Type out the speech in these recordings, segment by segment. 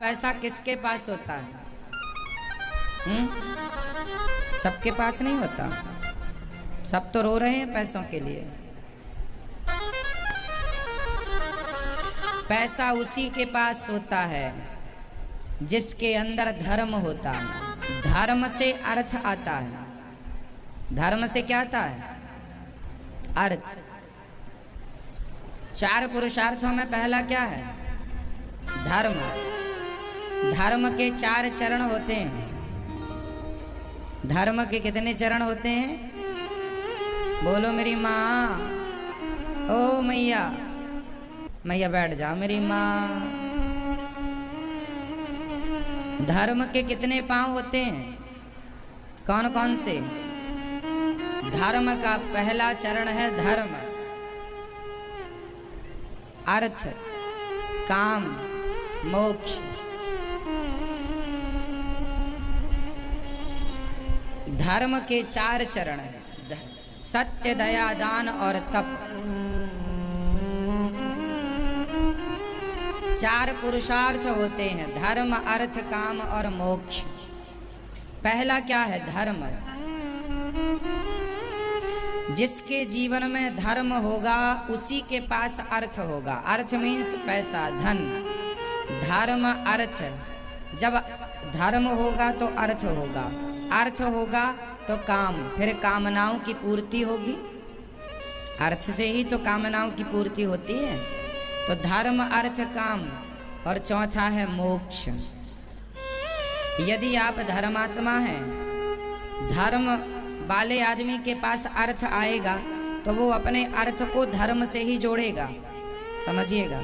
पैसा किसके पास होता है? सबके पास नहीं होता। सब तो रो रहे हैं पैसों के लिए। पैसा उसी के पास होता है जिसके अंदर धर्म होता है। धर्म से अर्थ आता है। धर्म से क्या आता है? अर्थ। चार पुरुषार्थों में पहला क्या है? धर्म। धर्म के चार चरण होते हैं। धर्म के कितने चरण होते हैं? बोलो मेरी माँ। ओ मैया, मैया बैठ जाओ मेरी माँ। धर्म के कितने पांव होते हैं? कौन कौन से? धर्म का पहला चरण है धर्म। अर्थ, काम, मोक्ष। धर्म के चार चरण हैं: सत्य, दया, दान और तप। चार पुरुषार्थ होते हैं: धर्म, अर्थ, काम और मोक्ष। पहला क्या है? धर्म। जिसके जीवन में धर्म होगा उसी के पास अर्थ होगा। अर्थ मीन्स पैसा, धन। धर्म, अर्थ। जब धर्म होगा तो अर्थ होगा, अर्थ होगा तो काम, फिर कामनाओं की पूर्ति होगी। अर्थ से ही तो कामनाओं की पूर्ति होती है। तो धर्म, अर्थ, काम और चौथा है मोक्ष। यदि आप धर्मात्मा हैं, धर्म वाले आदमी के पास अर्थ आएगा तो वो अपने अर्थ को धर्म से ही जोड़ेगा। समझिएगा।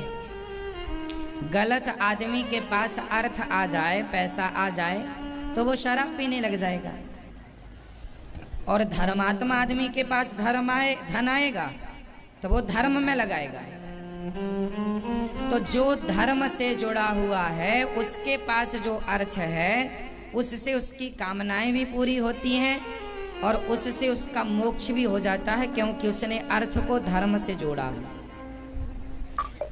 गलत आदमी के पास अर्थ आ जाए, पैसा आ जाए तो वो शराब पीने लग जाएगा। और धर्मात्मा आदमी के पास धन आएगा तो वो धर्म में लगाएगा। तो जो धर्म से जुड़ा हुआ है उसके पास जो अर्थ है उससे उसकी कामनाएं भी पूरी होती हैं और उससे उसका मोक्ष भी हो जाता है, क्योंकि उसने अर्थ को धर्म से जोड़ा है।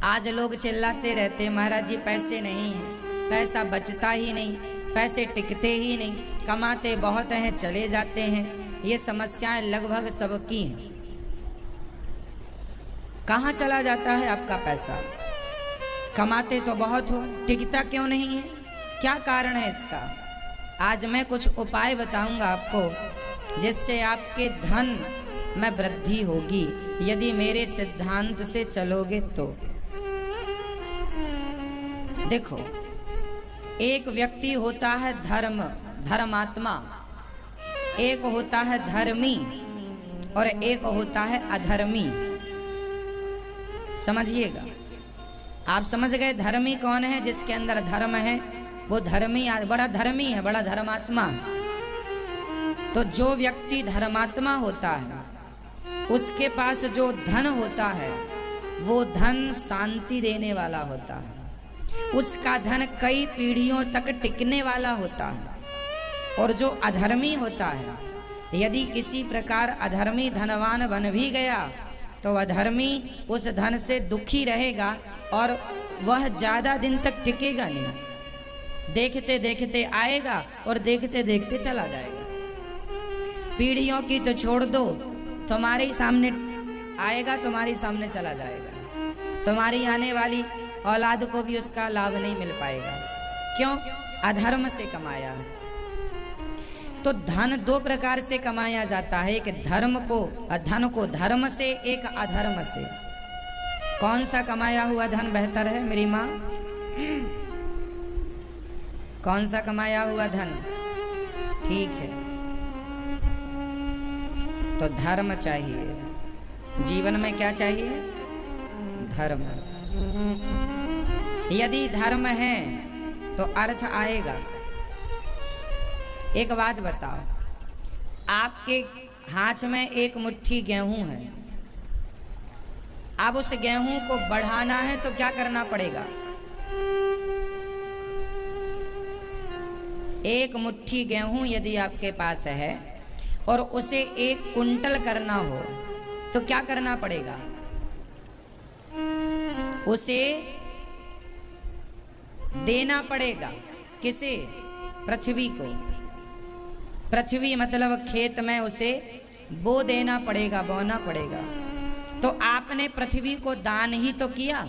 आज लोग चिल्लाते रहते, महाराज जी पैसे नहीं हैं, पैसा बचता ही नहीं, पैसे टिकते ही नहीं, कमाते बहुत हैं चले जाते हैं। ये समस्याएं लगभग सबकी हैं। कहाँ चला जाता है आपका पैसा? कमाते तो बहुत हो, टिकता क्यों नहीं है? क्या कारण है इसका? आज मैं कुछ उपाय बताऊंगा आपको जिससे आपके धन में वृद्धि होगी, यदि मेरे सिद्धांत से चलोगे तो। देखो, एक व्यक्ति होता है धर्मात्मा, एक होता है धर्मी और एक होता है अधर्मी। समझिएगा। आप समझ गए धर्मी कौन है? जिसके अंदर धर्म है वो धर्मी, बड़ा धर्मी है, बड़ा धर्मात्मा। तो जो व्यक्ति धर्मात्मा होता है उसके पास जो धन होता है वो धन शांति देने वाला होता है। उसका धन कई पीढ़ियों तक टिकने वाला होता है। और जो अधर्मी होता है, यदि किसी प्रकार अधर्मी धनवान बन भी गया तो अधर्मी उस धन से दुखी रहेगा और वह ज़्यादा दिन तक टिकेगा नहीं। देखते देखते आएगा और देखते देखते चला जाएगा। पीढ़ियों की तो छोड़ दो, तुम्हारे ही सामने आएगा, तुम्हारे सामने चला जाएगा। तुम्हारी आने वाली औलाद को भी उसका लाभ नहीं मिल पाएगा। क्यों? अधर्म से कमाया है। तो धन दो प्रकार से कमाया जाता है, एक धन को धर्म से, एक अधर्म से। कौन सा कमाया हुआ धन बेहतर है मेरी माँ? कौन सा कमाया हुआ धन? ठीक है, तो धर्म चाहिए। जीवन में क्या चाहिए? धर्म। यदि धर्म है तो अर्थ आएगा। एक बात बताओ, आपके हाथ में एक मुट्ठी गेहूं है। अब उस गेहूं को बढ़ाना है तो क्या करना पड़ेगा? एक मुट्ठी गेहूं यदि आपके पास है और उसे 1 कुंटल करना हो तो क्या करना पड़ेगा? उसे देना पड़ेगा। किसे? पृथ्वी को। पृथ्वी मतलब खेत में उसे बो देना पड़ेगा, बोना पड़ेगा। तो आपने पृथ्वी को दान ही तो किया।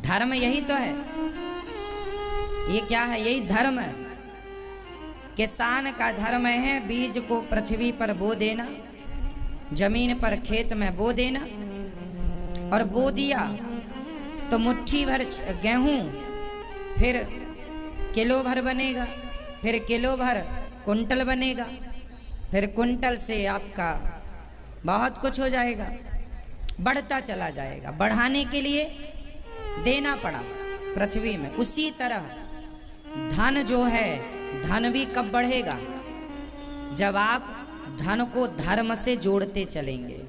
धर्म यही तो है। ये क्या है? यही धर्म है। किसान का धर्म है बीज को पृथ्वी पर बो देना, जमीन पर खेत में बो देना। और बो दिया तो मुट्ठी भर गेहूं, फिर किलो भर बनेगा, फिर किलो भर कुंटल बनेगा, फिर कुंटल से आपका बहुत कुछ हो जाएगा, बढ़ता चला जाएगा। बढ़ाने के लिए देना पड़ा पृथ्वी में। उसी तरह धन जो है, धन भी कब बढ़ेगा? जब आप धन को धर्म से जोड़ते चलेंगे।